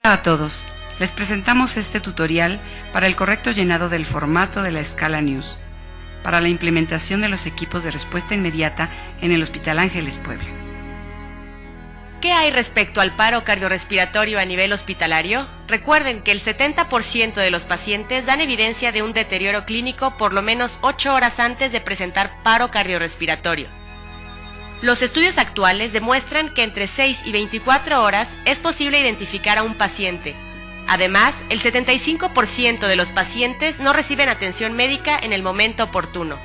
Hola a todos, les presentamos este tutorial para el correcto llenado del formato de la escala News, para la implementación de los equipos de respuesta inmediata en el Hospital Ángeles Puebla. ¿Qué hay respecto al paro cardiorrespiratorio a nivel hospitalario? Recuerden que el 70% de los pacientes dan evidencia de un deterioro clínico por lo menos 8 horas antes de presentar paro cardiorrespiratorio. Los estudios actuales demuestran que entre 6 y 24 horas es posible identificar a un paciente. Además, el 75% de los pacientes no reciben atención médica en el momento oportuno.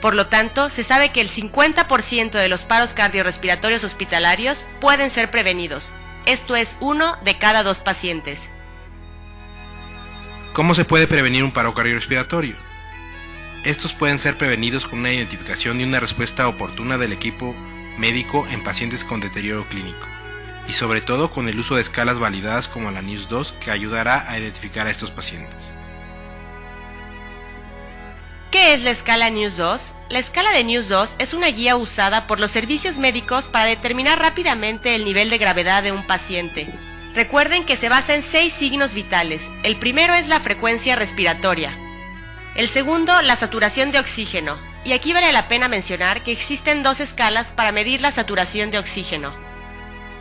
Por lo tanto, se sabe que el 50% de los paros cardiorrespiratorios hospitalarios pueden ser prevenidos. Esto es 1 de cada 2 pacientes. ¿Cómo se puede prevenir un paro cardiorrespiratorio? Estos pueden ser prevenidos con una identificación y una respuesta oportuna del equipo médico en pacientes con deterioro clínico, y sobre todo con el uso de escalas validadas como la News 2, que ayudará a identificar a estos pacientes. ¿Qué es la escala News 2? La escala de News 2 es una guía usada por los servicios médicos para determinar rápidamente el nivel de gravedad de un paciente. Recuerden que se basa en 6 signos vitales. El primero es la frecuencia respiratoria. El segundo, la saturación de oxígeno. Y aquí vale la pena mencionar que existen 2 escalas para medir la saturación de oxígeno.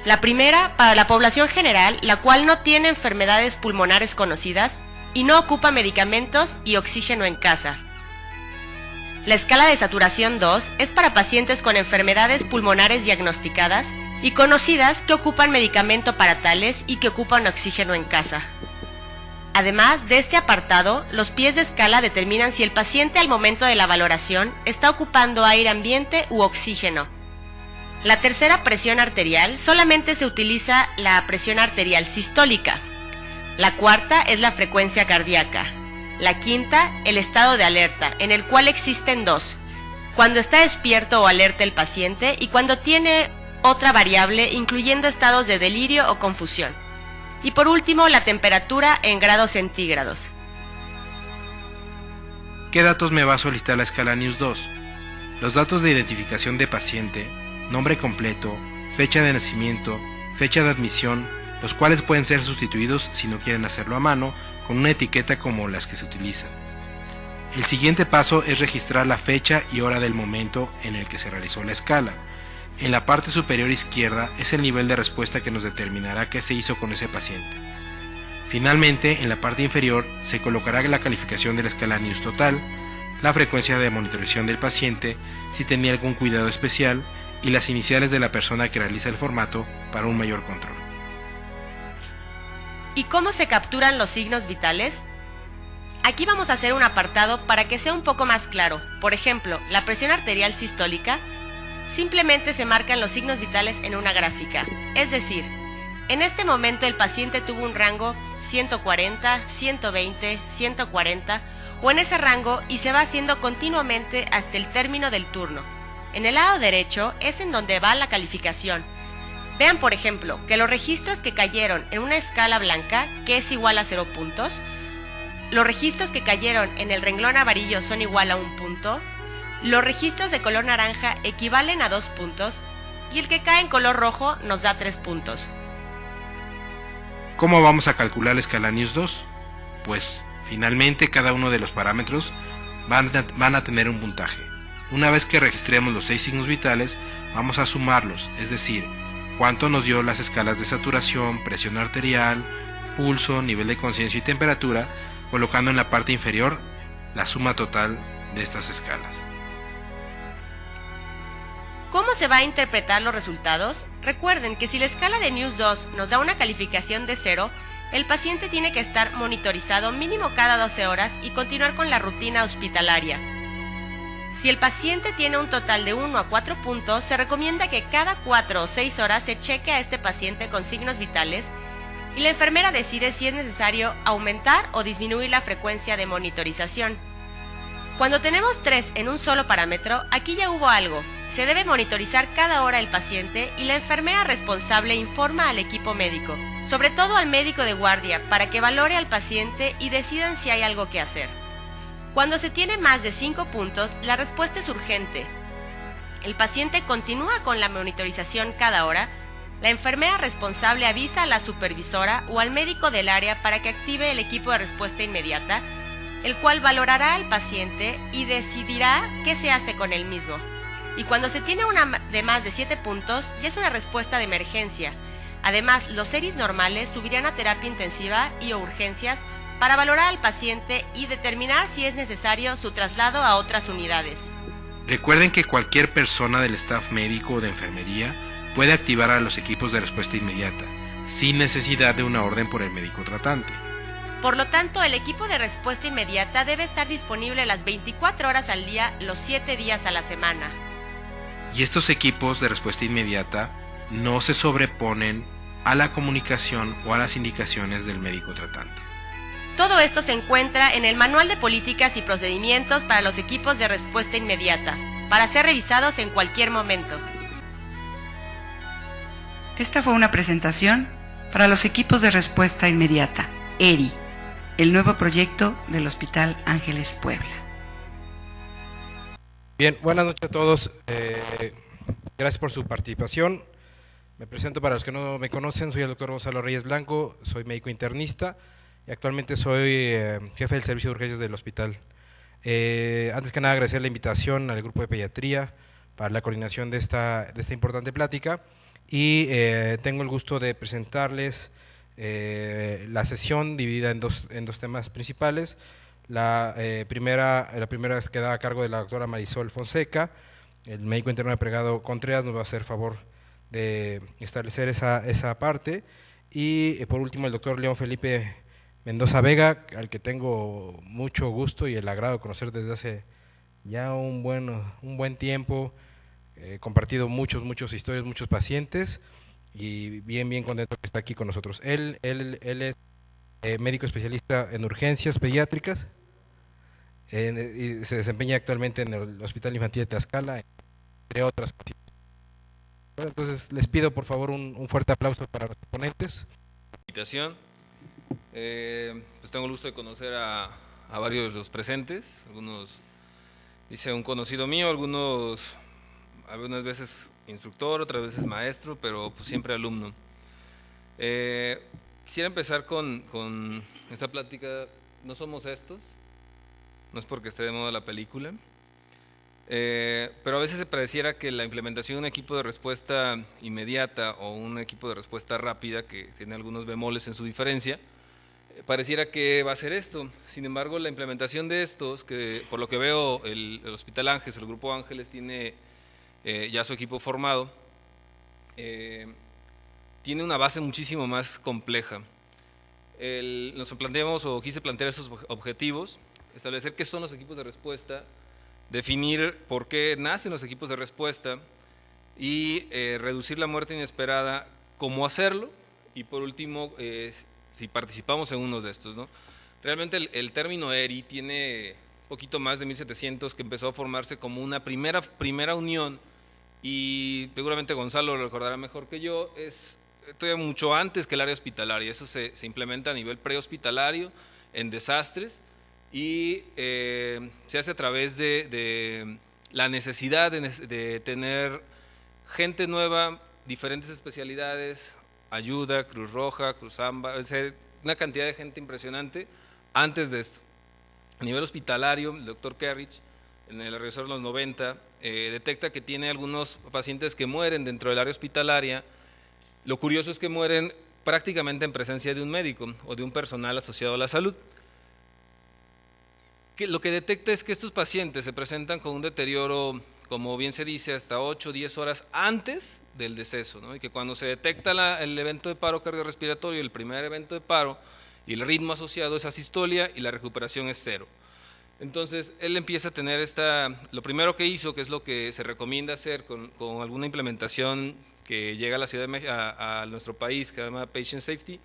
La primera, para la población general, la cual no tiene enfermedades pulmonares conocidas y no ocupa medicamentos y oxígeno en casa. La escala de saturación 2 es para pacientes con enfermedades pulmonares diagnosticadas y conocidas que ocupan medicamento para tales y que ocupan oxígeno en casa. Además de este apartado, los pies de escala determinan si el paciente al momento de la valoración está ocupando aire ambiente u oxígeno. La tercera, presión arterial, solamente se utiliza la presión arterial sistólica. La cuarta es la frecuencia cardíaca. La quinta, el estado de alerta, en el cual existen 2, cuando está despierto o alerta el paciente y cuando tiene otra variable incluyendo estados de delirio o confusión. Y por último, la temperatura en grados centígrados. ¿Qué datos me va a solicitar la escala News 2? Los datos de identificación de paciente, nombre completo, fecha de nacimiento, fecha de admisión, los cuales pueden ser sustituidos si no quieren hacerlo a mano, con una etiqueta como las que se utilizan. El siguiente paso es registrar la fecha y hora del momento en el que se realizó la escala. En la parte superior izquierda es el nivel de respuesta que nos determinará qué se hizo con ese paciente. Finalmente, en la parte inferior se colocará la calificación de la escala News total, la frecuencia de monitorización del paciente, si tenía algún cuidado especial, y las iniciales de la persona que realiza el formato para un mayor control. ¿Y cómo se capturan los signos vitales? Aquí vamos a hacer un apartado para que sea un poco más claro. Por ejemplo, la presión arterial sistólica, simplemente se marcan los signos vitales en una gráfica. Es decir, en este momento el paciente tuvo un rango 140, 120, 140 o en ese rango y se va haciendo continuamente hasta el término del turno. En el lado derecho es en donde va la calificación. Vean, por ejemplo, que los registros que cayeron en una escala blanca, que es igual a 0 puntos, los registros que cayeron en el renglón amarillo son igual a 1 punto, los registros de color naranja equivalen a 2 puntos y el que cae en color rojo nos da 3 puntos. ¿Cómo vamos a calcular la escala News 2? Pues, finalmente cada uno de los parámetros van a tener un puntaje. Una vez que registremos los 6 signos vitales, vamos a sumarlos, es decir, cuánto nos dio las escalas de saturación, presión arterial, pulso, nivel de conciencia y temperatura, colocando en la parte inferior la suma total de estas escalas. ¿Cómo se va a interpretar los resultados? Recuerden que si la escala de News 2 nos da una calificación de 0, el paciente tiene que estar monitorizado mínimo cada 12 horas y continuar con la rutina hospitalaria. Si el paciente tiene un total de 1 a 4 puntos, se recomienda que cada 4 o 6 horas se cheque a este paciente con signos vitales y la enfermera decide si es necesario aumentar o disminuir la frecuencia de monitorización. Cuando tenemos 3 en un solo parámetro, aquí ya hubo algo. Se debe monitorizar cada hora el paciente y la enfermera responsable informa al equipo médico, sobre todo al médico de guardia, para que valore al paciente y decidan si hay algo que hacer. Cuando se tiene más de 5 puntos, la respuesta es urgente. El paciente continúa con la monitorización cada hora La enfermera responsable avisa a la supervisora o al médico del área para que active el equipo de respuesta inmediata, el cual valorará al paciente y decidirá qué se hace con el mismo. Y cuando se tiene una de más de 7 puntos, ya es una respuesta de emergencia. Además, los ERIs normales subirán a terapia intensiva y o urgencias para valorar al paciente y determinar si es necesario su traslado a otras unidades. Recuerden que cualquier persona del staff médico o de enfermería puede activar a los equipos de respuesta inmediata, sin necesidad de una orden por el médico tratante. Por lo tanto, el equipo de respuesta inmediata debe estar disponible las 24 horas al día, los 7 días a la semana. Y estos equipos de respuesta inmediata no se sobreponen a la comunicación o a las indicaciones del médico tratante. Todo esto se encuentra en el Manual de Políticas y Procedimientos para los equipos de respuesta inmediata, para ser revisados en cualquier momento. Esta fue una presentación para los equipos de respuesta inmediata, ERI, el nuevo proyecto del Hospital Ángeles Puebla. Bien, buenas noches a todos. Gracias por su participación. Me presento para los que no me conocen, soy el doctor Gonzalo Reyes Blanco, soy médico internista y actualmente soy jefe del servicio de urgencias del hospital. Antes que nada agradecer la invitación al grupo de pediatría para la coordinación de esta importante plática y tengo el gusto de presentarles la sesión dividida en dos temas principales. La primera queda a cargo de la doctora Marisol Fonseca. El médico interno Pregado Contreras nos va a hacer favor de establecer esa parte. Y por último el doctor León Felipe Mendoza Vega, al que tengo mucho gusto y el agrado de conocer desde hace ya un buen tiempo, compartido muchos historias, muchos pacientes y bien contento que está aquí con nosotros. Él es médico especialista en urgencias pediátricas y se desempeña actualmente en el Hospital Infantil de Tlaxcala, entre otras cosas. Bueno, entonces les pido por favor un fuerte aplauso para los ponentes. Invitación. Pues tengo el gusto de conocer a varios de los presentes, algunos dice un conocido mío, algunas veces instructor, otras veces maestro, pero pues siempre alumno. Quisiera empezar con esta plática. No somos estos, no es porque esté de moda la película, pero a veces se pareciera que la implementación de un equipo de respuesta inmediata o un equipo de respuesta rápida, que tiene algunos bemoles en su diferencia, pareciera que va a ser esto. Sin embargo, la implementación de estos, que por lo que veo el Hospital Ángeles, el Grupo Ángeles tiene ya su equipo formado, tiene una base muchísimo más compleja. Nos planteamos o quise plantear esos objetivos, establecer qué son los equipos de respuesta, definir por qué nacen los equipos de respuesta y reducir la muerte inesperada, cómo hacerlo y por último si participamos en uno de estos, ¿no? Realmente el término ERI tiene un poquito más de 1700 que empezó a formarse como una primera unión y seguramente Gonzalo lo recordará mejor que yo, todavía mucho antes que el área hospitalaria. Eso se implementa a nivel prehospitalario en desastres y se hace a través de la necesidad de tener gente nueva, diferentes especialidades, ayuda, Cruz Roja, Cruz Amba, una cantidad de gente impresionante antes de esto. A nivel hospitalario, el doctor Kerrich, en el alrededor de los 90, detecta que tiene algunos pacientes que mueren dentro del área hospitalaria. Lo curioso es que mueren prácticamente en presencia de un médico o de un personal asociado a la salud. Lo que detecta es que estos pacientes se presentan con un deterioro, como bien se dice, hasta 8 o 10 horas antes del deceso, ¿no? Y que cuando se detecta el evento de paro cardiorrespiratorio, el primer evento de paro, y el ritmo asociado es asistolia y la recuperación es 0. Entonces, él empieza a tener lo primero que hizo, que es lo que se recomienda hacer con alguna implementación que llega a la Ciudad de México, a nuestro país, que se llama Patient Safety,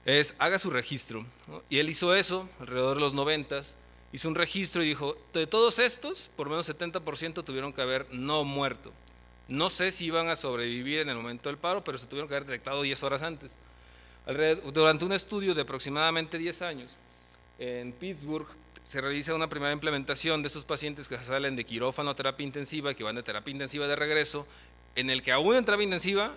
es haga su registro, ¿no? Y él hizo eso alrededor de los 90s, hizo un registro y dijo, de todos estos, por lo menos 70% tuvieron que haber no muerto. No sé si iban a sobrevivir en el momento del paro, pero se tuvieron que haber detectado 10 horas antes. Durante un estudio de aproximadamente 10 años, en Pittsburgh, se realiza una primera implementación de estos pacientes que salen de quirófano a terapia intensiva, que van de terapia intensiva de regreso, en el que aún en terapia intensiva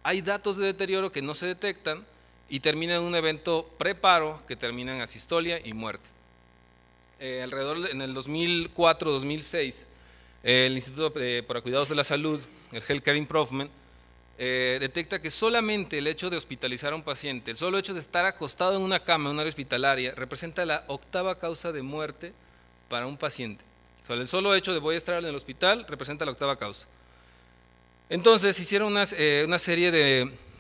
hay datos de deterioro que no se detectan y termina en un evento preparo que termina en asistolia y muerte. Alrededor en el 2004-2006, el Instituto para Cuidados de la Salud, el Healthcare Improvement, detecta que solamente el hecho de hospitalizar a un paciente, el solo hecho de estar acostado en una cama en una área hospitalaria, representa la 8ª causa de muerte para un paciente. O sea, el solo hecho de voy a estar en el hospital representa la 8ª causa. Entonces hicieron una serie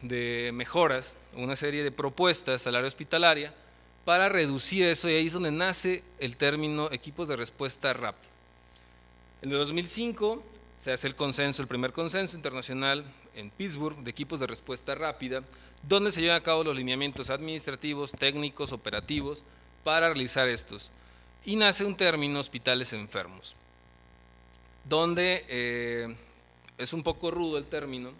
de mejoras, una serie de propuestas al área hospitalaria para reducir eso, y ahí es donde nace el término equipos de respuesta rápida. En el 2005 se hace el primer consenso internacional en Pittsburgh de equipos de respuesta rápida, donde se llevan a cabo los lineamientos administrativos, técnicos, operativos para realizar estos. Y nace un término hospitales enfermos, donde es un poco rudo el término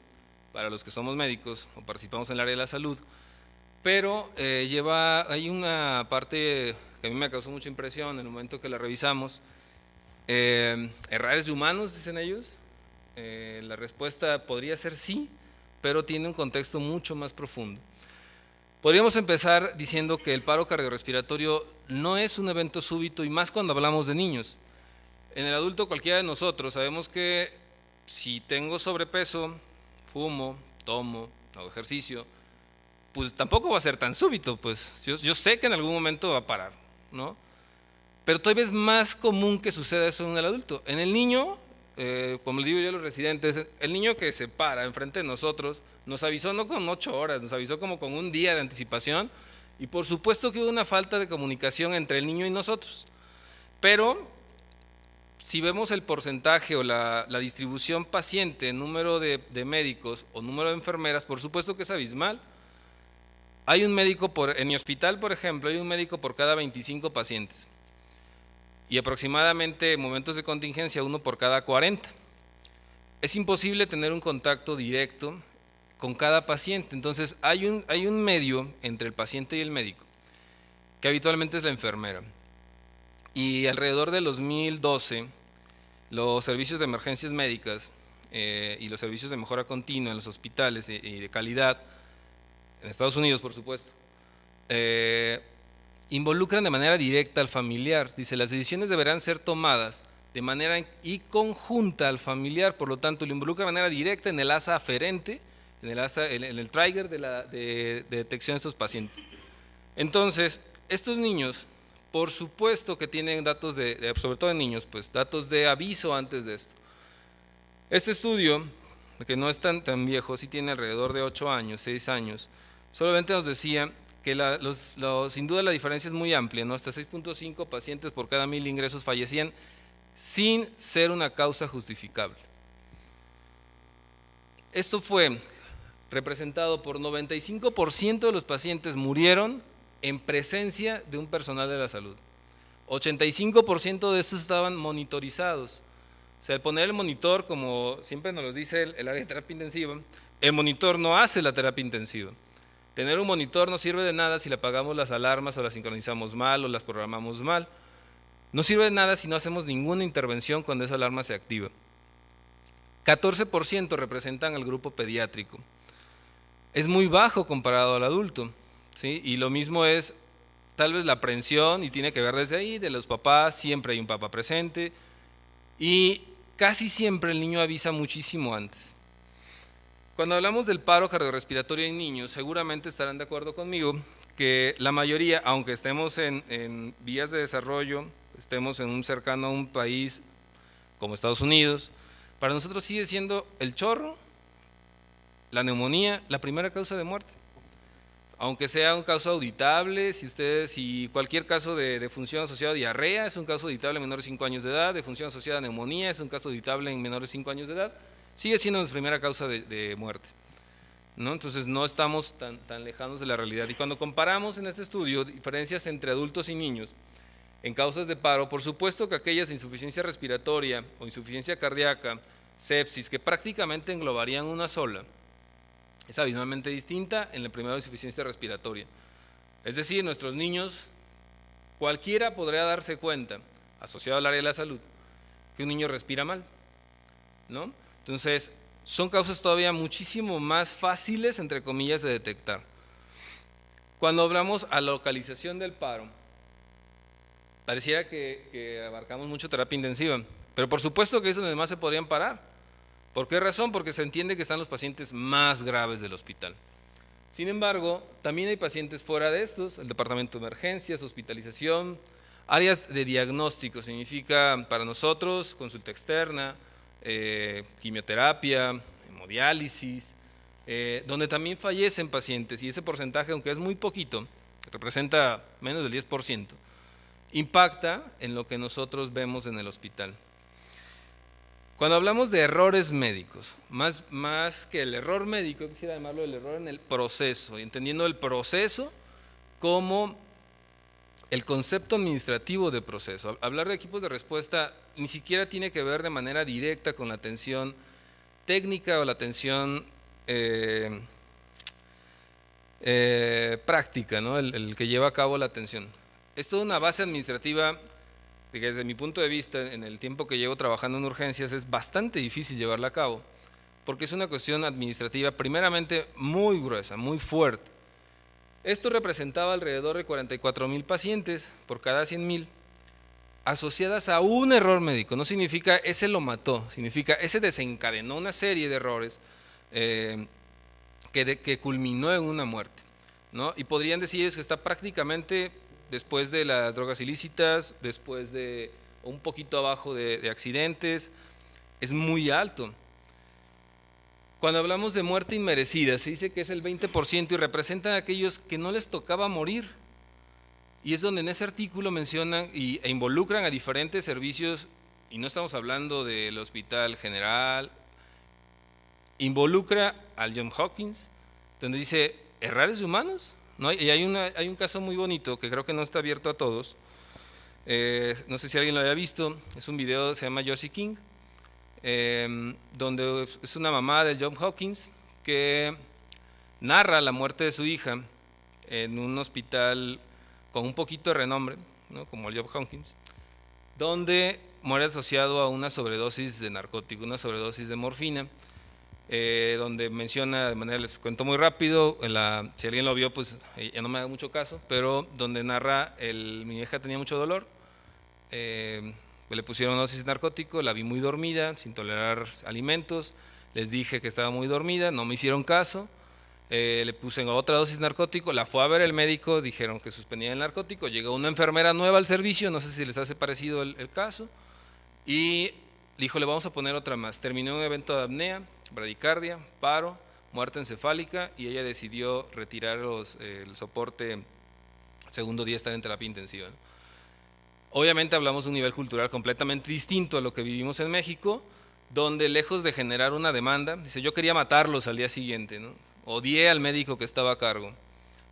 para los que somos médicos o participamos en el área de la salud, pero hay una parte que a mí me causó mucha impresión en el momento que la revisamos. Errores de humanos, dicen ellos. La respuesta podría ser sí, pero tiene un contexto mucho más profundo. Podríamos empezar diciendo que el paro cardiorrespiratorio no es un evento súbito, y más cuando hablamos de niños. En el adulto, cualquiera de nosotros, sabemos que si tengo sobrepeso, fumo, tomo, hago ejercicio, pues tampoco va a ser tan súbito, pues yo sé que en algún momento va a parar, ¿no? Pero todavía es más común que suceda eso en el adulto. En el niño, como les digo yo a los residentes, el niño que se para enfrente de nosotros nos avisó no con 8 horas, nos avisó como con un día de anticipación, y por supuesto que hubo una falta de comunicación entre el niño y nosotros. Pero si vemos el porcentaje o la distribución paciente, número de médicos o número de enfermeras, por supuesto que es abismal. Hay un médico en mi hospital, por ejemplo, hay un médico por cada 25 pacientes. Y aproximadamente en momentos de contingencia 1 por cada 40. Es imposible tener un contacto directo con cada paciente, entonces hay un medio entre el paciente y el médico, que habitualmente es la enfermera. Y alrededor del 2012, los servicios de emergencias médicas y los servicios de mejora continua en los hospitales y de calidad, en Estados Unidos por supuesto, involucran de manera directa al familiar. Dice, las decisiones deberán ser tomadas de manera y conjunta al familiar, por lo tanto lo involucra de manera directa en el asa aferente, en el trigger de detección de estos pacientes. Entonces, estos niños, por supuesto que tienen datos sobre todo en niños, pues datos de aviso antes de esto. Este estudio, que no es tan viejo, sí tiene alrededor de 8 años, 6 años, solamente nos decía que sin duda la diferencia es muy amplia, ¿no? Hasta 6.5 pacientes por cada 1000 ingresos fallecían sin ser una causa justificable. Esto fue representado por 95% de los pacientes murieron en presencia de un personal de la salud. 85% de estos estaban monitorizados. O sea, el poner el monitor, como siempre nos lo dice el área de terapia intensiva, el monitor no hace la terapia intensiva. Tener un monitor no sirve de nada si le apagamos las alarmas o las sincronizamos mal o las programamos mal. No sirve de nada si no hacemos ninguna intervención cuando esa alarma se activa. 14% representan al grupo pediátrico. Es muy bajo comparado al adulto, ¿sí? Y lo mismo es tal vez la aprehensión, y tiene que ver desde ahí, de los papás, siempre hay un papá presente, y casi siempre el niño avisa muchísimo antes. Cuando hablamos del paro cardiorrespiratorio en niños, seguramente estarán de acuerdo conmigo que la mayoría, aunque estemos en vías de desarrollo, estemos en un cercano a un país como Estados Unidos, para nosotros sigue siendo el chorro, la neumonía, la primera causa de muerte. Aunque sea un caso auditable, si cualquier caso de función asociada a diarrea es un caso auditable en menores de 5 años de edad, de función asociada a neumonía es un caso auditable en menores de 5 años de edad, sigue siendo nuestra primera causa de muerte, ¿no? Entonces no estamos tan lejanos de la realidad. Y cuando comparamos en este estudio diferencias entre adultos y niños en causas de paro, por supuesto que aquellas de insuficiencia respiratoria o insuficiencia cardíaca, sepsis, que prácticamente englobarían una sola, es abismalmente distinta en la primera insuficiencia respiratoria. Es decir, nuestros niños, cualquiera podría darse cuenta, asociado al área de la salud, que un niño respira mal, ¿no? Entonces, son causas todavía muchísimo más fáciles, entre comillas, de detectar. Cuando hablamos a la localización del paro, pareciera que abarcamos mucho terapia intensiva, pero por supuesto que es donde más se podrían parar. ¿Por qué razón? Porque se entiende que están los pacientes más graves del hospital. Sin embargo, también hay pacientes fuera de estos, el departamento de emergencias, hospitalización, áreas de diagnóstico, significa para nosotros consulta externa, quimioterapia, hemodiálisis, donde también fallecen pacientes, y ese porcentaje, aunque es muy poquito, representa menos del 10%, impacta en lo que nosotros vemos en el hospital. Cuando hablamos de errores médicos, más que el error médico, quisiera llamarlo el error en el proceso, entendiendo el proceso como el concepto administrativo de proceso. Hablar de equipos de respuesta ni siquiera tiene que ver de manera directa con la atención técnica o la atención práctica, ¿no? el que lleva a cabo la atención. Es toda una base administrativa que desde mi punto de vista, en el tiempo que llevo trabajando en urgencias, es bastante difícil llevarla a cabo, porque es una cuestión administrativa primeramente muy gruesa, muy fuerte. Esto representaba alrededor de 44,000 pacientes por cada 100,000, asociadas a un error médico. No significa ese lo mató, significa ese desencadenó una serie de errores que culminó en una muerte, ¿no? Y podrían decir ellos que está prácticamente después de las drogas ilícitas, después de un poquito abajo de accidentes, es muy alto. Cuando hablamos de muerte inmerecida, se dice que es el 20% y representan a aquellos que no les tocaba morir. Y es donde en ese artículo mencionan e involucran a diferentes servicios, y no estamos hablando del Hospital General, involucra al Johns Hopkins, donde dice, ¿errores humanos? ¿No? Y hay un caso muy bonito que creo que no está abierto a todos, no sé si alguien lo haya visto, es un video, se llama Josie King, donde es una mamá del Johns Hopkins que narra la muerte de su hija en un hospital con un poquito de renombre, ¿no? Como el Johns Hopkins, donde muere asociado a una sobredosis de narcótico, una sobredosis de morfina, donde menciona, de manera, les cuento muy rápido, si alguien lo vio, pues ya no me haga mucho caso, pero donde narra, mi hija tenía mucho dolor, le pusieron una dosis de narcótico, la vi muy dormida, sin tolerar alimentos, les dije que estaba muy dormida, no me hicieron caso, le puse otra dosis de narcótico, la fue a ver el médico, dijeron que suspendían el narcótico, llegó una enfermera nueva al servicio, no sé si les hace parecido el caso, y dijo, le vamos a poner otra más. Terminó un evento de apnea, bradicardia, paro, muerte encefálica, y ella decidió retirar el soporte, segundo día estar en terapia intensiva. Obviamente hablamos de un nivel cultural completamente distinto a lo que vivimos en México, donde lejos de generar una demanda, dice, yo quería matarlos al día siguiente, ¿no? Odié al médico que estaba a cargo,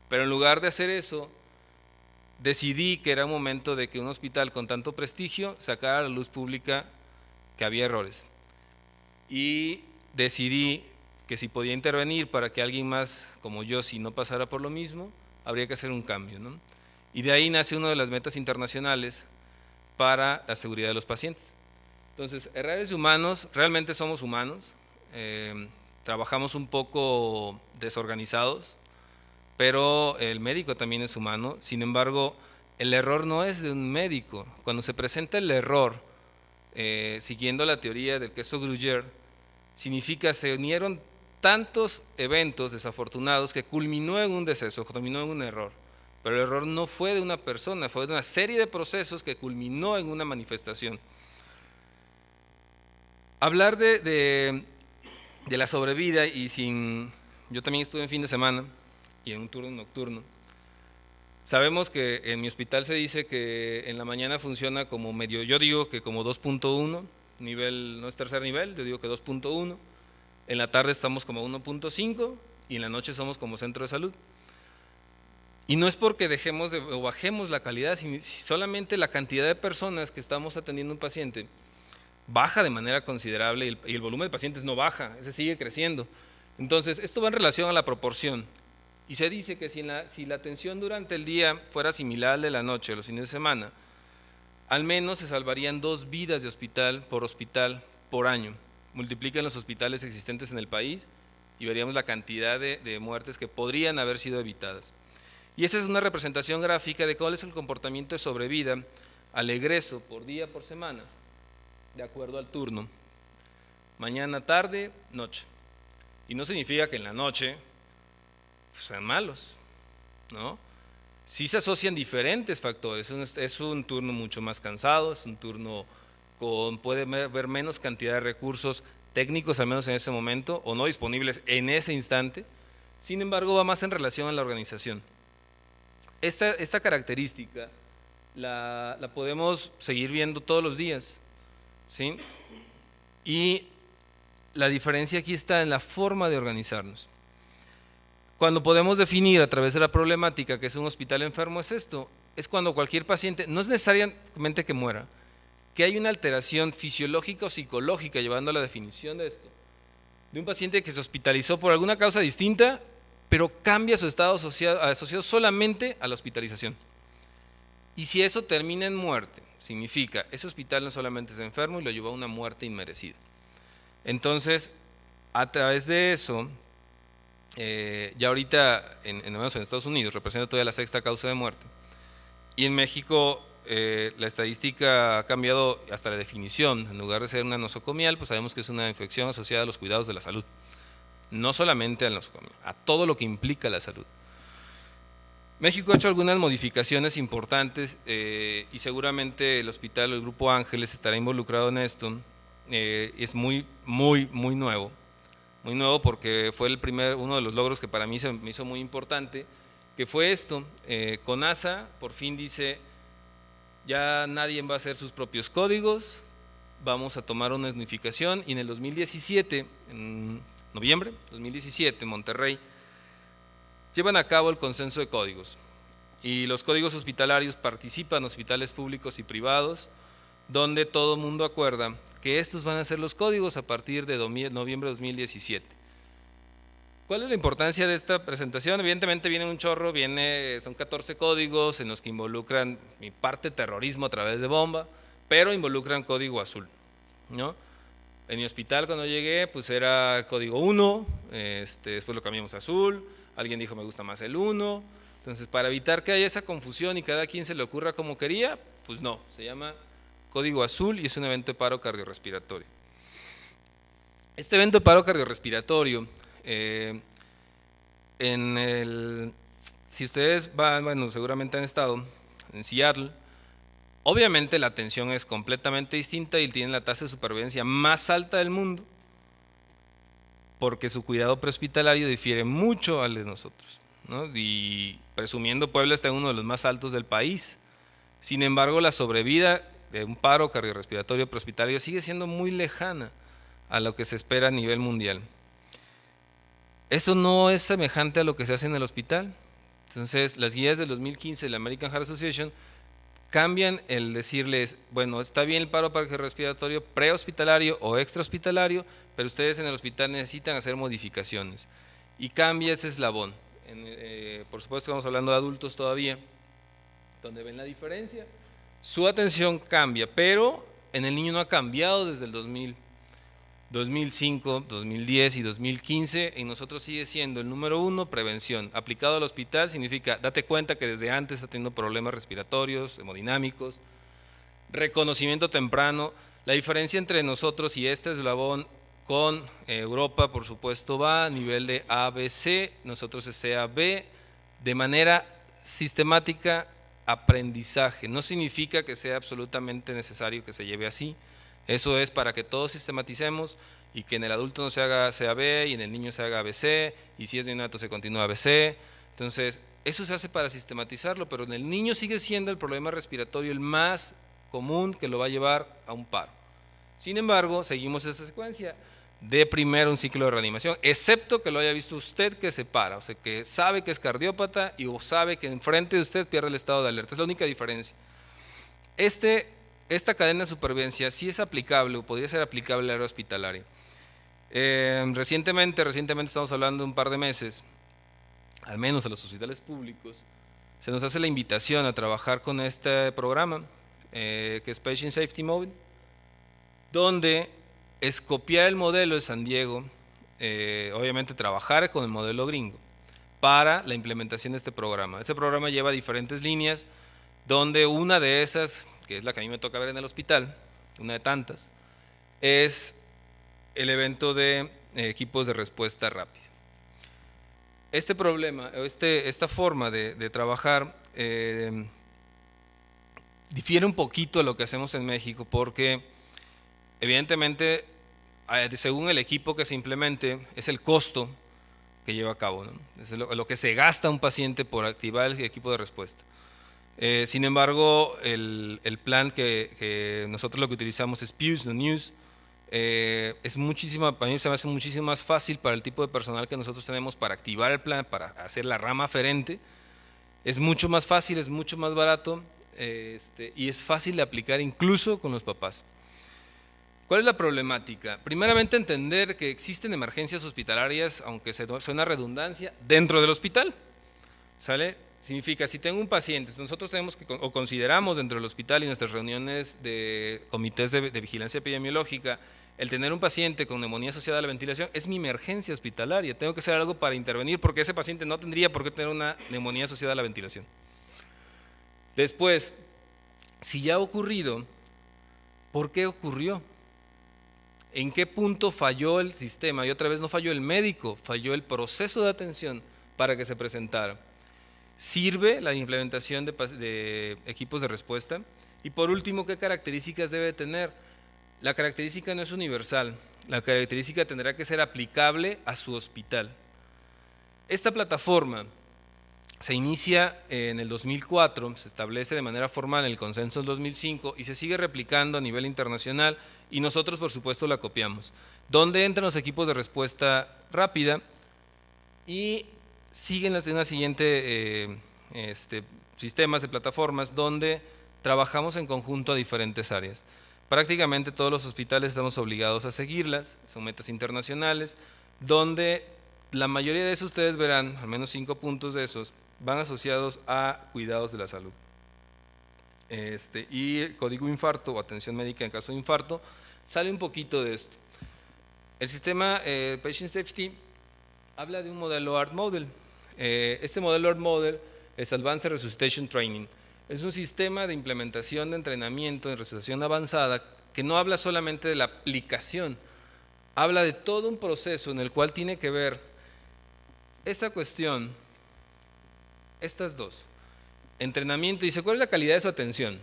pero en lugar de hacer eso, decidí que era un momento de que un hospital con tanto prestigio sacara a la luz pública que había errores, y decidí que si podía intervenir para que alguien más como yo, si no pasara por lo mismo, habría que hacer un cambio, ¿no? Y de ahí nace una de las metas internacionales para la seguridad de los pacientes. Entonces, errores humanos, realmente somos humanos, trabajamos un poco desorganizados, pero el médico también es humano. Sin embargo, el error no es de un médico. Cuando se presenta el error, siguiendo la teoría del queso Gruyère, significa se unieron tantos eventos desafortunados que culminó en un deceso, culminó en un error. Pero el error no fue de una persona, fue de una serie de procesos que culminó en una manifestación. Hablar de la sobrevida, y yo también estuve en fin de semana y en un turno nocturno. Sabemos que en mi hospital se dice que en la mañana funciona como medio, yo digo que como 2.1, nivel, no es tercer nivel, yo digo que 2.1, en la tarde estamos como 1.5 y en la noche somos como centro de salud. Y no es porque dejemos o bajemos la calidad, sino solamente la cantidad de personas que estamos atendiendo un paciente baja de manera considerable y el volumen de pacientes no baja, ese sigue creciendo. Entonces, esto va en relación a la proporción. Y se dice que si la atención durante el día fuera similar al de la noche, los fines de semana, al menos se salvarían 2 vidas de hospital por año. multipliquen los hospitales existentes en el país y veríamos la cantidad de muertes que podrían haber sido evitadas. Y esa es una representación gráfica de cuál es el comportamiento de sobrevida al egreso por día, por semana, de acuerdo al turno. Mañana, tarde, noche. Y no significa que en la noche sean malos, ¿no? Sí se asocian diferentes factores. Es un turno mucho más cansado, es un turno puede haber menos cantidad de recursos técnicos, al menos en ese momento, o no disponibles en ese instante. Sin embargo, va más en relación a la organización. Esta característica la podemos seguir viendo todos los días, ¿sí? Y la diferencia aquí está en la forma de organizarnos. Cuando podemos definir a través de la problemática que es un hospital enfermo es esto, es cuando cualquier paciente, no es necesariamente que muera, que hay una alteración fisiológica o psicológica, llevando a la definición de esto, de un paciente que se hospitalizó por alguna causa distinta, pero cambia su estado asociado solamente a la hospitalización. Y si eso termina en muerte, significa, ese hospital no solamente es enfermo y lo llevó a una muerte inmerecida. Entonces, a través de eso, ya ahorita en Estados Unidos representa todavía la 6ª causa de muerte, y en México la estadística ha cambiado hasta la definición. En lugar de ser una nosocomial, pues sabemos que es una infección asociada a los cuidados de la salud, no solamente a la nosocomia, a todo lo que implica la salud. México ha hecho algunas modificaciones importantes y seguramente el hospital, el Grupo Ángeles estará involucrado en esto. Es muy nuevo. Muy nuevo porque fue uno de los logros que para mí se me hizo muy importante, que fue esto. CONASA por fin dice, ya nadie va a hacer sus propios códigos, vamos a tomar una unificación, y en el 2017, en noviembre de 2017, en Monterrey, llevan a cabo el consenso de códigos, y los códigos hospitalarios participan hospitales públicos y privados, donde todo el mundo acuerda que estos van a ser los códigos a partir de noviembre de 2017. ¿Cuál es la importancia de esta presentación? Evidentemente viene un chorro, son 14 códigos en los que involucran mi parte terrorismo a través de bomba, pero involucran código azul, ¿no? En mi hospital cuando llegué pues era código 1, después lo cambiamos a azul, alguien dijo me gusta más el 1, entonces para evitar que haya esa confusión y cada quien se le ocurra como quería, pues no, se llama código azul y es un evento de paro cardiorrespiratorio. Este evento de paro cardiorrespiratorio, si ustedes van, bueno, seguramente han estado en Seattle, obviamente la atención es completamente distinta y tienen la tasa de supervivencia más alta del mundo, porque su cuidado prehospitalario difiere mucho al de nosotros, ¿no? Y presumiendo Puebla está en uno de los más altos del país. Sin embargo, la sobrevida de un paro cardiorrespiratorio prehospitalario sigue siendo muy lejana a lo que se espera a nivel mundial. Eso no es semejante a lo que se hace en el hospital. Entonces, las guías del 2015 de la American Heart Association cambian el decirles, bueno, está bien el paro cardiorrespiratorio prehospitalario o extrahospitalario, pero ustedes en el hospital necesitan hacer modificaciones. Y cambia ese eslabón. Por supuesto, estamos hablando de adultos todavía, donde ven la diferencia. Su atención cambia, pero en el niño no ha cambiado desde el 2005, 2010 y 2015, y nosotros sigue siendo el número 1, prevención. Aplicado al hospital significa, date cuenta que desde antes está teniendo problemas respiratorios, hemodinámicos, reconocimiento temprano. La diferencia entre nosotros y este eslabón con Europa, por supuesto, va a nivel de ABC, nosotros es CAB, de manera sistemática, aprendizaje. No significa que sea absolutamente necesario que se lleve así. Eso es para que todos sistematicemos y que en el adulto no se haga CAB y en el niño se haga ABC, y si es neonato se continúa ABC. Entonces, eso se hace para sistematizarlo, pero en el niño sigue siendo el problema respiratorio el más común que lo va a llevar a un paro. Sin embargo, seguimos esta secuencia de primero un ciclo de reanimación, excepto que lo haya visto usted que se para, o sea, que sabe que es cardiópata y o sabe que enfrente de usted pierde el estado de alerta. Es la única diferencia. Esta cadena de supervivencia sí es aplicable o podría ser aplicable al área hospitalaria. Recientemente estamos hablando de un par de meses, al menos a los hospitales públicos, se nos hace la invitación a trabajar con este programa que es Patient Safety Mode, donde es copiar el modelo de San Diego, obviamente trabajar con el modelo gringo para la implementación de este programa. Este programa lleva diferentes líneas, donde una de esas, que es la que a mí me toca ver en el hospital, una de tantas, es el evento de equipos de respuesta rápida. Este problema, esta forma de trabajar difiere un poquito de lo que hacemos en México, porque evidentemente, según el equipo que se implemente, es el costo que lleva a cabo, ¿no? Es lo que se gasta un paciente por activar el equipo de respuesta. Sin embargo, el plan que nosotros lo que utilizamos es Puce, no News. Es muchísimo, para mí se me hace muchísimo más fácil para el tipo de personal que nosotros tenemos para activar el plan, para hacer la rama aferente. Es mucho más fácil, es mucho más barato y es fácil de aplicar incluso con los papás. ¿Cuál es la problemática? Primeramente, entender que existen emergencias hospitalarias, aunque suena redundancia, dentro del hospital. ¿Sale? Significa, si tengo un paciente, nosotros tenemos o consideramos dentro del hospital y nuestras reuniones de comités de vigilancia epidemiológica, el tener un paciente con neumonía asociada a la ventilación es mi emergencia hospitalaria. Tengo que hacer algo para intervenir porque ese paciente no tendría por qué tener una neumonía asociada a la ventilación. Después, si ya ha ocurrido, ¿por qué ocurrió? ¿En qué punto falló el sistema? Y otra vez no falló el médico, falló el proceso de atención para que se presentara. ¿Sirve la implementación de equipos de respuesta? Y por último, ¿qué características debe tener? La característica no es universal, la característica tendrá que ser aplicable a su hospital. Esta plataforma se inicia en el 2004, se establece de manera formal en el consenso del 2005 y se sigue replicando a nivel internacional y nosotros por supuesto la copiamos. ¿Dónde entran los equipos de respuesta rápida? Y siguen una siguiente sistemas de plataformas donde trabajamos en conjunto a diferentes áreas. Prácticamente todos los hospitales estamos obligados a seguirlas, son metas internacionales, donde la mayoría de esos ustedes verán, al menos 5 puntos de esos, van asociados a cuidados de la salud. Y el código infarto o atención médica en caso de infarto sale un poquito de esto. El sistema Patient Safety habla de un modelo ART Model. Este modelo ART Model es Advanced Resuscitation Training. Es un sistema de implementación de entrenamiento en resucitación avanzada que no habla solamente de la aplicación, habla de todo un proceso en el cual tiene que ver esta cuestión, estas dos. Entrenamiento, dice, ¿cuál es la calidad de su atención?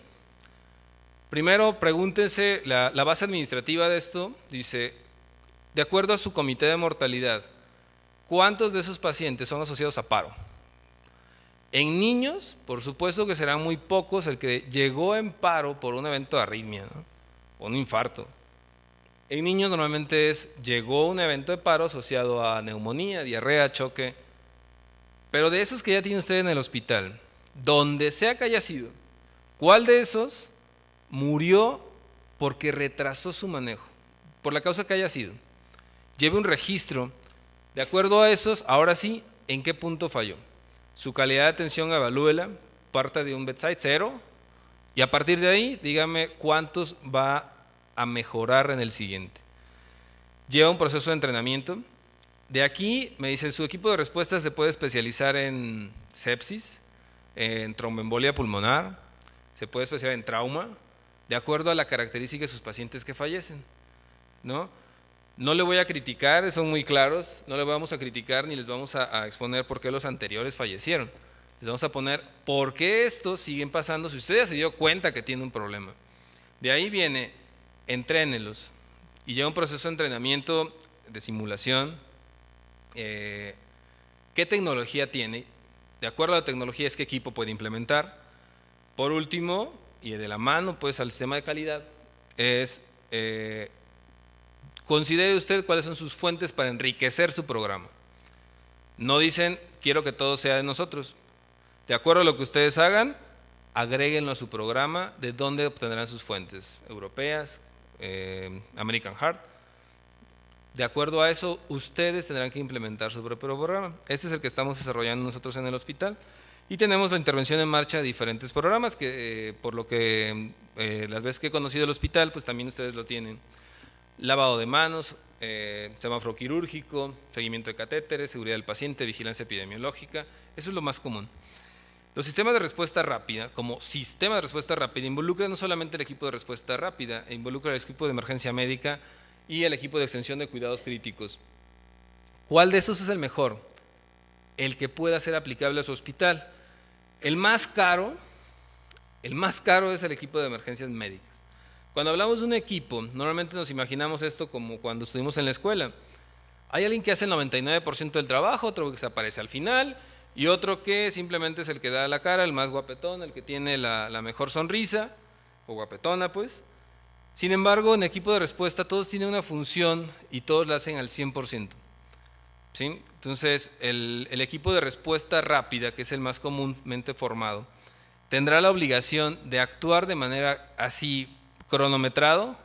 Primero, pregúntense, la base administrativa de esto, dice, de acuerdo a su comité de mortalidad, ¿cuántos de esos pacientes son asociados a paro? En niños, por supuesto que serán muy pocos el que llegó en paro por un evento de arritmia, ¿no? O un infarto. En niños normalmente llegó un evento de paro asociado a neumonía, diarrea, choque. Pero de esos que ya tiene usted en el hospital, donde sea que haya sido, ¿cuál de esos murió porque retrasó su manejo? Por la causa que haya sido. Lleve un registro. De acuerdo a esos, ahora sí, ¿en qué punto falló? Su calidad de atención, evalúela, parte de un bedside 0 y a partir de ahí, dígame cuántos va a mejorar en el siguiente. Lleva un proceso de entrenamiento. De aquí, me dice, su equipo de respuesta se puede especializar en sepsis, en tromboembolia pulmonar, se puede especializar en trauma, de acuerdo a la característica de sus pacientes que fallecen, ¿no? No le voy a criticar, son muy claros, no le vamos a criticar ni les vamos a exponer por qué los anteriores fallecieron. Les vamos a poner por qué estos siguen pasando si usted ya se dio cuenta que tiene un problema. De ahí viene, entrénelos y lleva un proceso de entrenamiento de simulación. ¿Qué tecnología tiene? De acuerdo a la tecnología es qué equipo puede implementar. Por último, y de la mano pues al sistema de calidad, es considere usted cuáles son sus fuentes para enriquecer su programa. No dicen, quiero que todo sea de nosotros. De acuerdo a lo que ustedes hagan, agréguenlo a su programa, de dónde obtendrán sus fuentes, europeas, American Heart. De acuerdo a eso, ustedes tendrán que implementar su propio programa. Este es el que estamos desarrollando nosotros en el hospital. Y tenemos la intervención en marcha de diferentes programas, que por lo que las veces que he conocido el hospital, pues también ustedes lo tienen. lavado de manos, semáforo quirúrgico, seguimiento de catéteres, seguridad del paciente, vigilancia epidemiológica. Eso es lo más común. Los sistemas de respuesta rápida, como sistema de respuesta rápida, involucran no solamente el equipo de respuesta rápida, involucra el equipo de emergencia médica y el equipo de extensión de cuidados críticos. ¿Cuál de esos es el mejor? El que pueda ser aplicable a su hospital. El más caro es el equipo de emergencias médicas. Cuando hablamos de un equipo, normalmente nos imaginamos esto como cuando estuvimos en la escuela. Hay alguien que hace el 99% del trabajo, otro que se aparece al final y otro que simplemente es el que da la cara, el más guapetón, el que tiene la mejor sonrisa, o guapetona pues. Sin embargo, en equipo de respuesta todos tienen una función y todos la hacen al 100%. ¿Sí? Entonces, el equipo de respuesta rápida, que es el más comúnmente formado, tendrá la obligación de actuar de manera así cronometrado,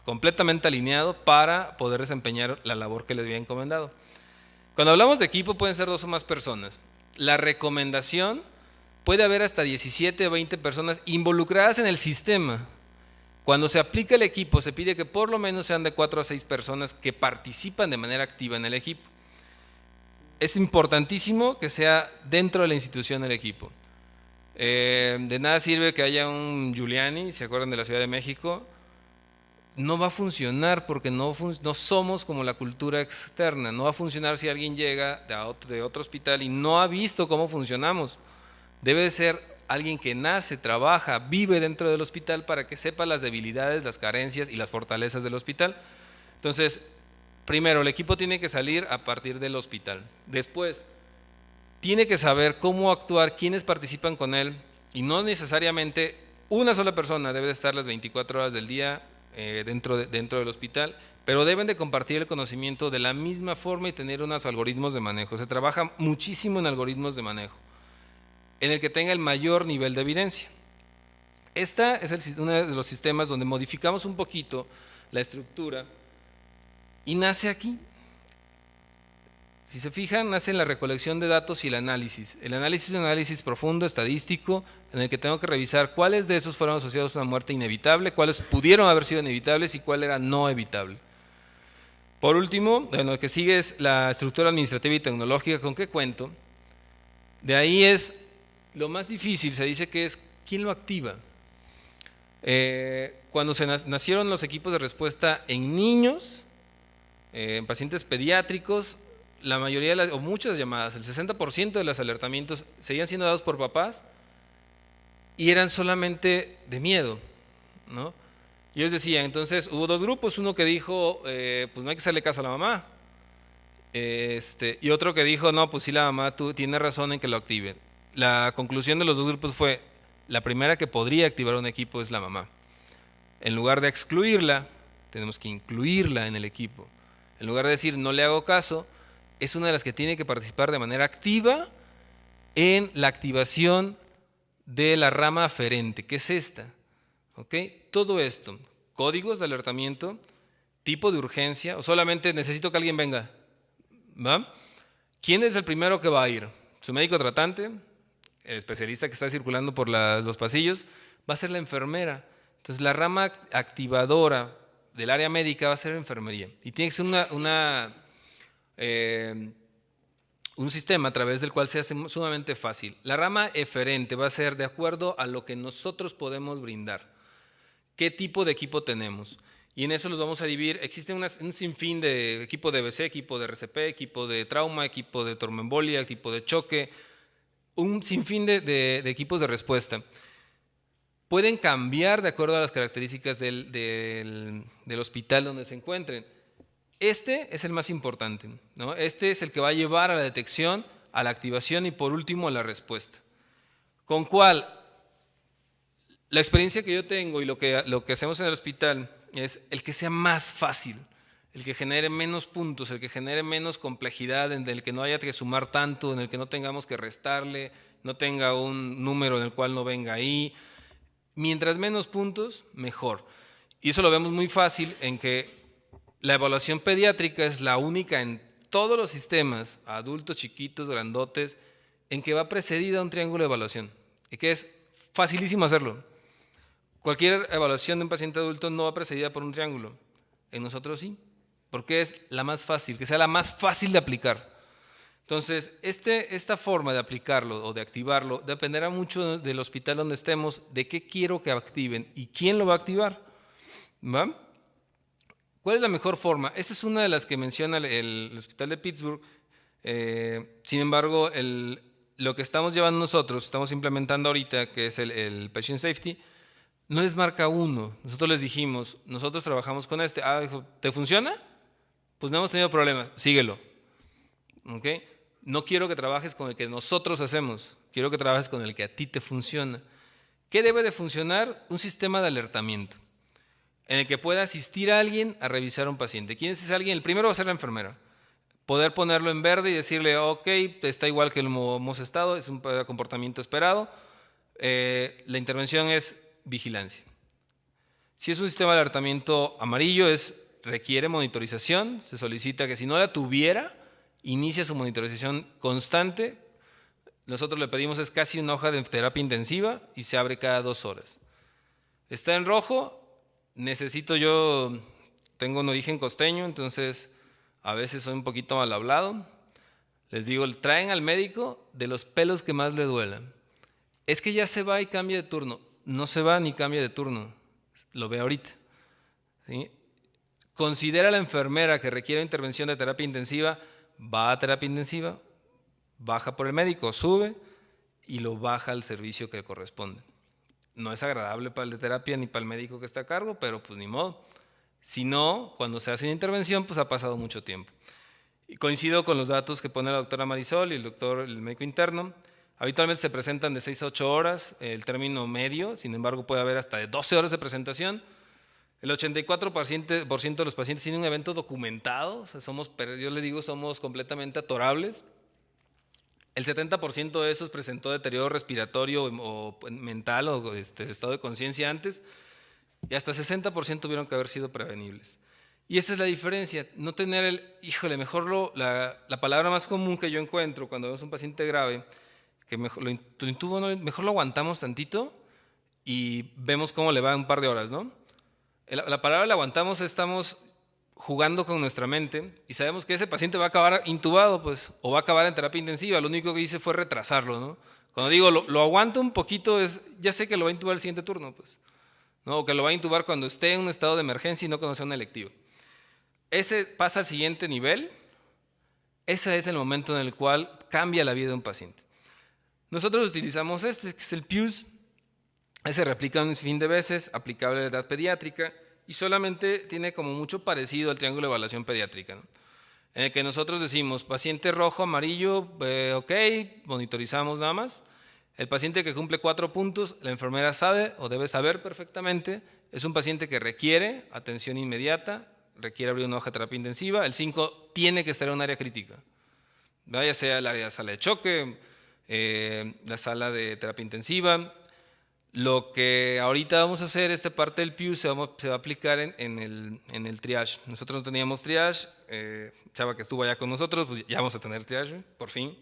completamente alineado para poder desempeñar la labor que les había encomendado. Cuando hablamos de equipo pueden ser 2 o más personas. La recomendación puede haber hasta 17 o 20 personas involucradas en el sistema. Cuando se aplica el equipo se pide que por lo menos sean de 4 a 6 personas que participan de manera activa en el equipo. Es importantísimo que sea dentro de la institución el equipo. De nada sirve que haya un Giuliani, ¿se acuerdan de la Ciudad de México? No va a funcionar porque no somos como la cultura externa. No va a funcionar si alguien llega de otro hospital y no ha visto cómo funcionamos. Debe ser alguien que nace, trabaja, vive dentro del hospital para que sepa las debilidades, las carencias y las fortalezas del hospital. Entonces, primero, el equipo tiene que salir a partir del hospital. Después, tiene que saber cómo actuar, quiénes participan con él, y no necesariamente una sola persona debe de estar las 24 horas del día dentro del hospital, pero deben de compartir el conocimiento de la misma forma y tener unos algoritmos de manejo. Se trabaja muchísimo en algoritmos de manejo, en el que tenga el mayor nivel de evidencia. Esta es uno de los sistemas donde modificamos un poquito la estructura y nace aquí. Si se fijan, nace en la recolección de datos y el análisis. El análisis es un análisis profundo, estadístico, en el que tengo que revisar cuáles de esos fueron asociados a una muerte inevitable, cuáles pudieron haber sido inevitables y cuál era no evitable. Por último, lo que sigue es la estructura administrativa y tecnológica. ¿Con qué cuento? De ahí es lo más difícil, se dice que es quién lo activa. Cuando nacieron los equipos de respuesta en niños, en pacientes pediátricos, la mayoría o muchas llamadas, el 60% de los alertamientos seguían siendo dados por papás y eran solamente de miedo, ¿no? Y ellos decían, entonces hubo 2 grupos, uno que dijo, pues no hay que hacerle caso a la mamá, y otro que dijo, no, pues sí, la mamá tiene razón en que lo active. La conclusión de los 2 grupos fue, la primera que podría activar un equipo es la mamá. En lugar de excluirla, tenemos que incluirla en el equipo. En lugar de decir, no le hago caso, es una de las que tiene que participar de manera activa en la activación de la rama aferente, que es esta. ¿Okay? Todo esto, códigos de alertamiento, tipo de urgencia, o solamente necesito que alguien venga. ¿Va? ¿Quién es el primero que va a ir? Su médico tratante, el especialista que está circulando por los pasillos, va a ser la enfermera. Entonces la rama activadora del área médica va a ser enfermería. Y tiene que ser un sistema a través del cual se hace sumamente fácil. La rama eferente va a ser de acuerdo a lo que nosotros podemos brindar. ¿Qué tipo de equipo tenemos? Y en eso los vamos a dividir. Existe un sinfín de equipo de BC, equipo de RCP, equipo de trauma, equipo de tromboembolia, equipo de choque, un sinfín de equipos de respuesta. Pueden cambiar de acuerdo a las características del hospital donde se encuentren. Este es el más importante, ¿no? Este es el que va a llevar a la detección, a la activación y por último a la respuesta. ¿Con cuál? La experiencia que yo tengo y lo que hacemos en el hospital es el que sea más fácil, el que genere menos puntos, el que genere menos complejidad, en el que no haya que sumar tanto, en el que no tengamos que restarle, no tenga un número en el cual no venga ahí. Mientras menos puntos, mejor. Y eso lo vemos muy fácil en que la evaluación pediátrica es la única en todos los sistemas, adultos, chiquitos, grandotes, en que va precedida un triángulo de evaluación, y que es facilísimo hacerlo. Cualquier evaluación de un paciente adulto no va precedida por un triángulo. En nosotros sí, porque es la más fácil, que sea la más fácil de aplicar. Entonces, esta forma de aplicarlo o de activarlo dependerá mucho del hospital donde estemos, de qué quiero que activen y quién lo va a activar. ¿Va? ¿Cuál es la mejor forma? Esta es una de las que menciona el hospital de Pittsburgh. Sin embargo, lo que estamos llevando nosotros, estamos implementando ahorita, que es el Patient Safety, no les marca uno. Nosotros les dijimos, nosotros trabajamos con este. Dijo, ¿te funciona? Pues no hemos tenido problemas, síguelo. ¿Okay? No quiero que trabajes con el que nosotros hacemos, quiero que trabajes con el que a ti te funciona. ¿Qué debe de funcionar? Un sistema de alertamiento en el que pueda asistir a alguien a revisar a un paciente. ¿Quién es ese alguien? El primero va a ser la enfermera. Poder ponerlo en verde y decirle, ok, está igual que lo hemos estado, es un comportamiento esperado. La intervención es vigilancia. Si es un sistema de alertamiento amarillo, requiere monitorización. Se solicita que si no la tuviera, inicie su monitorización constante. Nosotros le pedimos es casi una hoja de terapia intensiva y se abre cada 2 horas. Está en rojo. Tengo un origen costeño, entonces a veces soy un poquito mal hablado. Les digo, traen al médico de los pelos que más le duelan. Es que ya se va y cambia de turno. No se va ni cambia de turno, lo ve ahorita. ¿Sí? Considera a la enfermera que requiere intervención de terapia intensiva, va a terapia intensiva, baja por el médico, sube y lo baja al servicio que le corresponde. No es agradable para el de terapia ni para el médico que está a cargo, pero pues ni modo. Si no, cuando se hace una intervención, pues ha pasado mucho tiempo. Y coincido con los datos que pone la doctora Marisol y el médico interno. Habitualmente se presentan de 6 a 8 horas, el término medio, sin embargo puede haber hasta de 12 horas de presentación. El 84% de los pacientes tienen un evento documentado, o sea, yo les digo, somos completamente atorables. El 70% de esos presentó deterioro respiratorio o mental o estado de conciencia antes, y hasta 60% tuvieron que haber sido prevenibles. Y esa es la diferencia, no tener la palabra más común que yo encuentro cuando vemos un paciente grave, que mejor lo aguantamos tantito y vemos cómo le va un par de horas, ¿no? La palabra la aguantamos, estamos jugando con nuestra mente y sabemos que ese paciente va a acabar intubado, pues, o va a acabar en terapia intensiva. Lo único que hice fue retrasarlo, ¿no? Cuando digo lo aguanto un poquito, ya sé que lo va a intubar el siguiente turno, pues, ¿no? O que lo va a intubar cuando esté en un estado de emergencia y no cuando sea un electivo. Ese pasa al siguiente nivel. Ese es el momento en el cual cambia la vida de un paciente. Nosotros utilizamos que es el PIUS. Ese replica un sinfín de veces, aplicable a la edad pediátrica, y solamente tiene como mucho parecido al triángulo de evaluación pediátrica, ¿no? En el que nosotros decimos, paciente rojo, amarillo, ok, monitorizamos nada más. El paciente que cumple 4 puntos, la enfermera sabe o debe saber perfectamente, es un paciente que requiere atención inmediata, requiere abrir una hoja de terapia intensiva. El 5 tiene que estar en un área crítica, ya sea el área de sala de choque, la sala de terapia intensiva. Lo que ahorita vamos a hacer, esta parte del PIUS se va a aplicar en el triage. Nosotros no teníamos triage, Chava que estuvo allá con nosotros, pues ya vamos a tener triage, por fin.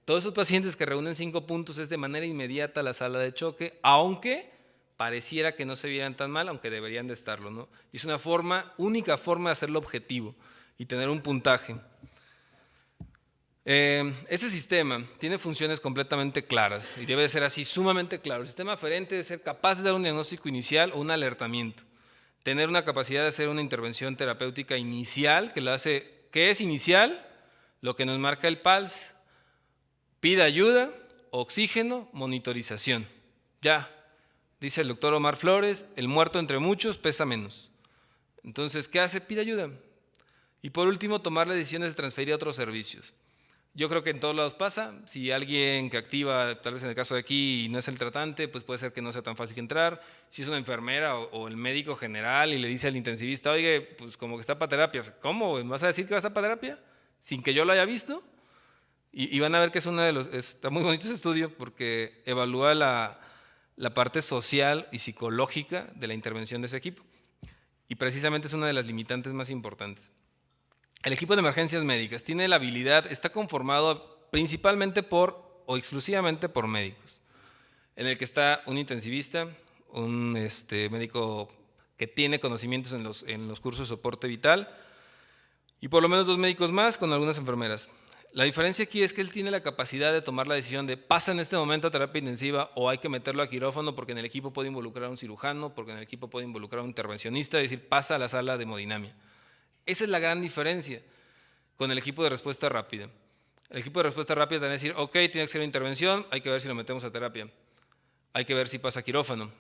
Todos esos pacientes que reúnen 5 puntos es de manera inmediata a la sala de choque, aunque pareciera que no se vieran tan mal, aunque deberían de estarlo, ¿no? Y es una única forma de hacerlo objetivo y tener un puntaje. Ese sistema tiene funciones completamente claras y debe de ser así, sumamente claro. El sistema aferente debe ser capaz de dar un diagnóstico inicial o un alertamiento, tener una capacidad de hacer una intervención terapéutica inicial, ¿qué es inicial? Lo que nos marca el PALS, pida ayuda, oxígeno, monitorización. Ya, dice el doctor Omar Flores, el muerto entre muchos pesa menos. Entonces, ¿qué hace? Pide ayuda. Y por último, tomar las decisiones de transferir a otros servicios. Yo creo que en todos lados pasa. Si alguien que activa, tal vez en el caso de aquí, no es el tratante, pues puede ser que no sea tan fácil entrar. Si es una enfermera o el médico general y le dice al intensivista, oye, pues como que está para terapia. ¿Cómo? ¿Me vas a decir que va a estar para terapia? Sin que yo lo haya visto. Y van a ver que está muy bonito ese estudio porque evalúa la parte social y psicológica de la intervención de ese equipo. Y precisamente es una de las limitantes más importantes. El equipo de emergencias médicas tiene la habilidad, está conformado principalmente o exclusivamente por médicos, en el que está un intensivista, un médico que tiene conocimientos en los cursos de soporte vital, y por lo menos 2 médicos más con algunas enfermeras. La diferencia aquí es que él tiene la capacidad de tomar la decisión de pasa en este momento a terapia intensiva o hay que meterlo a quirófano porque en el equipo puede involucrar a un cirujano, porque en el equipo puede involucrar a un intervencionista, es decir, pasa a la sala de hemodinamia. Esa es la gran diferencia con el equipo de respuesta rápida. El equipo de respuesta rápida te va a decir, ok, tiene que ser una intervención, hay que ver si lo metemos a terapia, hay que ver si pasa a quirófano.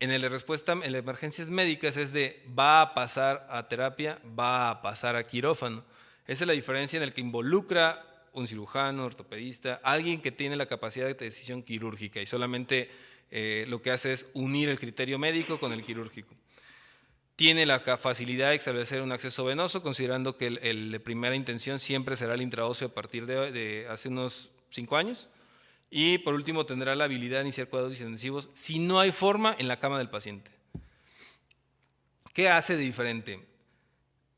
En el de respuesta, en las emergencias médicas es de va a pasar a terapia, va a pasar a quirófano. Esa es la diferencia en el que involucra un cirujano, ortopedista, alguien que tiene la capacidad de decisión quirúrgica y solamente lo que hace es unir el criterio médico con el quirúrgico. Tiene la facilidad de establecer un acceso venoso, considerando que el de primera intención siempre será el intraóseo a partir de hace unos 5 años. Y por último tendrá la habilidad de iniciar cuidados intensivos si no hay forma en la cama del paciente. ¿Qué hace de diferente?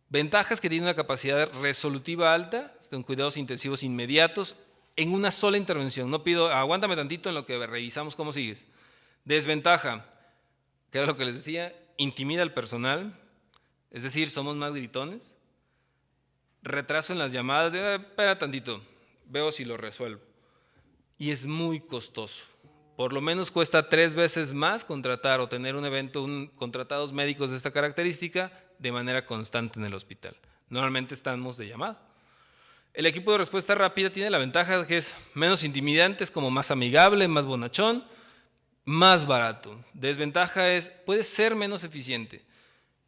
Ventajas que tiene una capacidad resolutiva alta, con cuidados intensivos inmediatos, en una sola intervención. No pido, aguántame tantito en lo que revisamos cómo sigues. Desventaja, que era lo que les decía, intimida al personal, es decir, somos más gritones. Retraso en las llamadas, espera tantito, veo si lo resuelvo. Y es muy costoso. Por lo menos cuesta 3 veces más contratar o tener un evento, contratados médicos de esta característica de manera constante en el hospital. Normalmente estamos de llamada. El equipo de respuesta rápida tiene la ventaja de que es menos intimidante, es como más amigable, más bonachón, más barato. Desventaja es, puede ser menos eficiente,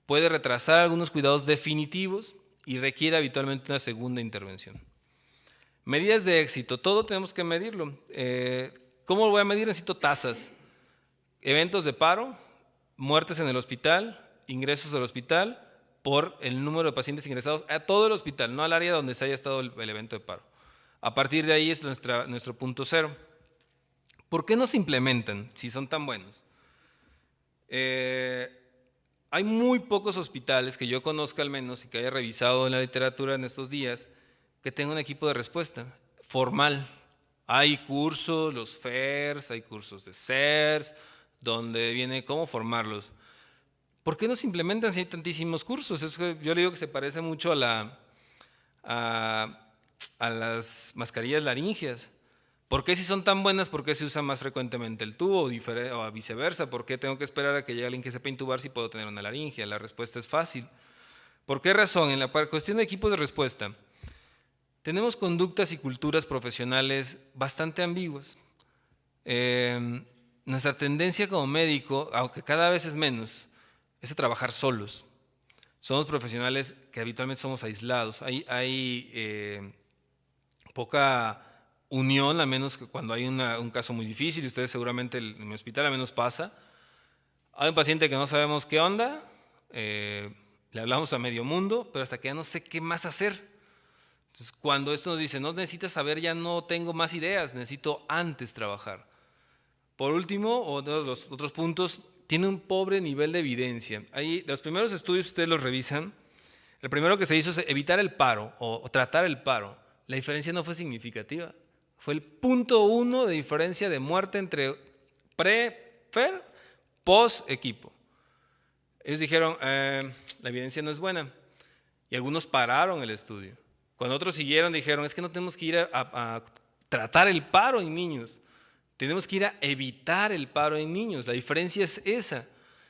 puede retrasar algunos cuidados definitivos y requiere habitualmente una segunda intervención. Medidas de éxito, todo tenemos que medirlo. ¿Cómo lo voy a medir? Necesito tasas. Eventos de paro, muertes en el hospital, ingresos al hospital, por el número de pacientes ingresados a todo el hospital, no al área donde se haya estado el evento de paro. A partir de ahí es nuestro punto cero. ¿Por qué no se implementan si son tan buenos? Hay muy pocos hospitales que yo conozca al menos y que haya revisado en la literatura en estos días que tengan un equipo de respuesta formal. Hay cursos, los FERS, hay cursos de CERS, donde viene cómo formarlos. ¿Por qué no se implementan si hay tantísimos cursos? Es que yo le digo que se parece mucho a las mascarillas laringeas. ¿Por qué si son tan buenas, por qué se usa más frecuentemente el tubo o viceversa? ¿Por qué tengo que esperar a que llegue alguien que sepa intubar si puedo tener una laringe? La respuesta es fácil. ¿Por qué razón? En la cuestión de equipos de respuesta, tenemos conductas y culturas profesionales bastante ambiguas. Nuestra tendencia como médico, aunque cada vez es menos, es a trabajar solos. Somos profesionales que habitualmente somos aislados. Hay poca unión, a menos que cuando hay un caso muy difícil, y ustedes seguramente en mi hospital a menos pasa. Hay un paciente que no sabemos qué onda, le hablamos a medio mundo, pero hasta que ya no sé qué más hacer. Entonces, cuando esto nos dice, no necesitas saber, ya no tengo más ideas, necesito antes trabajar. Por último, los otros puntos, tiene un pobre nivel de evidencia. Los primeros estudios, ustedes los revisan, el primero que se hizo es evitar el paro o tratar el paro. La diferencia no fue significativa. Fue el 0.1 de diferencia de muerte entre pre-FER, post-equipo. Ellos dijeron, la evidencia no es buena. Y algunos pararon el estudio. Cuando otros siguieron, dijeron, es que no tenemos que ir a tratar el paro en niños. Tenemos que ir a evitar el paro en niños. La diferencia es esa.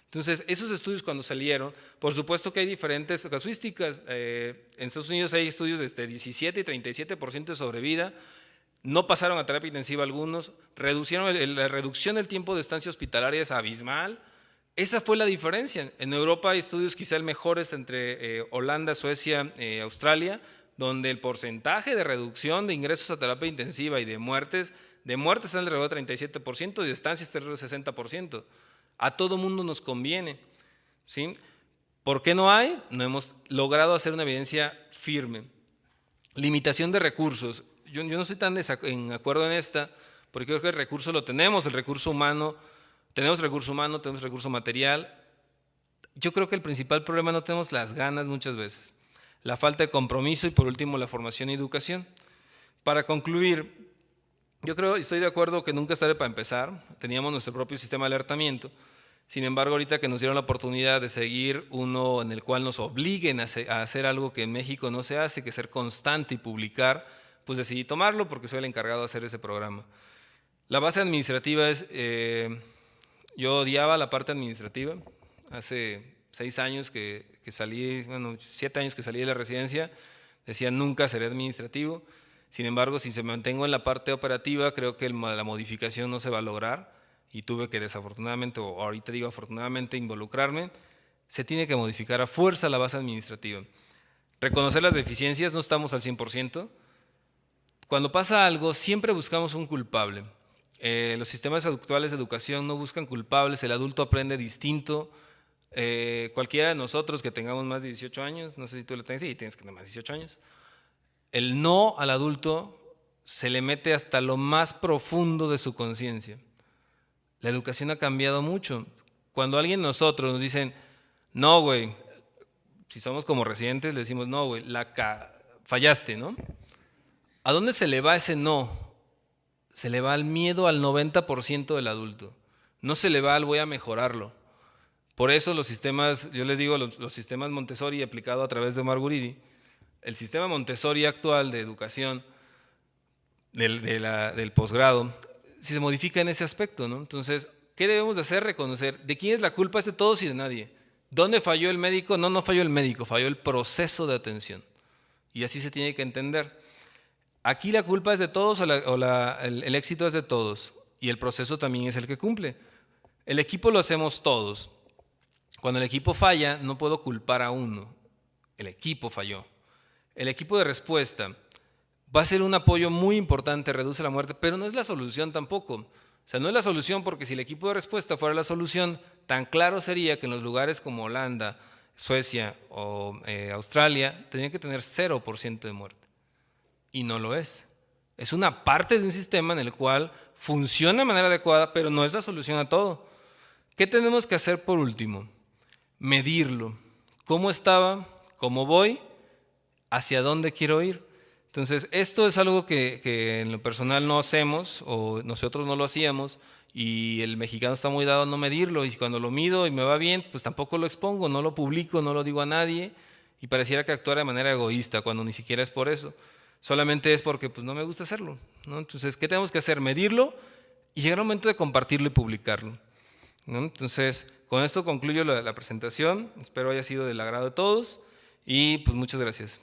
Entonces, esos estudios cuando salieron, por supuesto que hay diferentes casuísticas. En Estados Unidos hay estudios de 17 y 37% de sobrevida. No pasaron a terapia intensiva algunos. La reducción del tiempo de estancia hospitalaria es abismal. Esa fue la diferencia. En Europa hay estudios quizá el mejores entre Holanda, Suecia, Australia, donde el porcentaje de reducción de ingresos a terapia intensiva y de muertes está alrededor del 37% y de estancias está alrededor del 60%. A todo mundo nos conviene, ¿sí? ¿Por qué no hay? No hemos logrado hacer una evidencia firme. Limitación de recursos. Yo no estoy tan en acuerdo en esta, porque creo que el recurso lo tenemos, el recurso humano, tenemos recurso material. Yo creo que el principal problema no tenemos las ganas muchas veces. La falta de compromiso y por último la formación y educación. Para concluir, yo creo y estoy de acuerdo que nunca es tarde para empezar. Teníamos nuestro propio sistema de alertamiento, Sin embargo, ahorita que nos dieron la oportunidad de seguir uno en el cual nos obliguen a hacer algo que en México no se hace, que es ser constante y publicar, pues decidí tomarlo porque soy el encargado de hacer ese programa. La base administrativa es, yo odiaba la parte administrativa. Hace 6 años que salí, bueno, 7 años que salí de la residencia, decía nunca seré administrativo. Sin embargo, si se mantengo en la parte operativa, creo que la modificación no se va a lograr y tuve que desafortunadamente, o ahorita digo afortunadamente, involucrarme. Se tiene que modificar a fuerza la base administrativa. Reconocer las deficiencias, no estamos al 100%. Cuando pasa algo, siempre buscamos un culpable. Los sistemas actuales de educación no buscan culpables, el adulto aprende distinto. Cualquiera de nosotros que tengamos más de 18 años, no sé si tú lo tienes, sí, tienes que tener más de 18 años, el no al adulto se le mete hasta lo más profundo de su conciencia. La educación ha cambiado mucho. Cuando alguien de nosotros nos dicen, no, güey, si somos como residentes, le decimos, no, güey, fallaste, ¿no? ¿A dónde se le va ese no? Se le va al miedo al 90% del adulto. No se le va al voy a mejorarlo. Por eso los sistemas, yo les digo, los sistemas Montessori aplicado a través de Omar Guridi, el sistema Montessori actual de educación del posgrado, si se modifica en ese aspecto, ¿no? Entonces, ¿qué debemos de hacer? Reconocer de quién es la culpa, es de todos y de nadie. ¿Dónde falló el médico? No falló el médico, falló el proceso de atención. Y así se tiene que entender. Aquí la culpa es de todos el éxito es de todos y el proceso también es el que cumple. El equipo lo hacemos todos. Cuando el equipo falla, no puedo culpar a uno. El equipo falló. El equipo de respuesta va a ser un apoyo muy importante, reduce la muerte, pero no es la solución tampoco. O sea, no es la solución porque si el equipo de respuesta fuera la solución, tan claro sería que en los lugares como Holanda, Suecia o Australia, tendrían que tener 0% de muerte. Y no lo es. Es una parte de un sistema en el cual funciona de manera adecuada, pero no es la solución a todo. ¿Qué tenemos que hacer por último? Medirlo. ¿Cómo estaba? ¿Cómo voy? ¿Hacia dónde quiero ir? Entonces, esto es algo que en lo personal no hacemos, o nosotros no lo hacíamos, y el mexicano está muy dado a no medirlo, y cuando lo mido y me va bien, pues tampoco lo expongo, no lo publico, no lo digo a nadie, y pareciera que actuara de manera egoísta, cuando ni siquiera es por eso. Solamente es porque pues, no me gusta hacerlo, ¿no? Entonces, ¿qué tenemos que hacer? Medirlo y llegar al momento de compartirlo y publicarlo, ¿no? Entonces, con esto concluyo la presentación. Espero haya sido del agrado de todos y pues muchas gracias.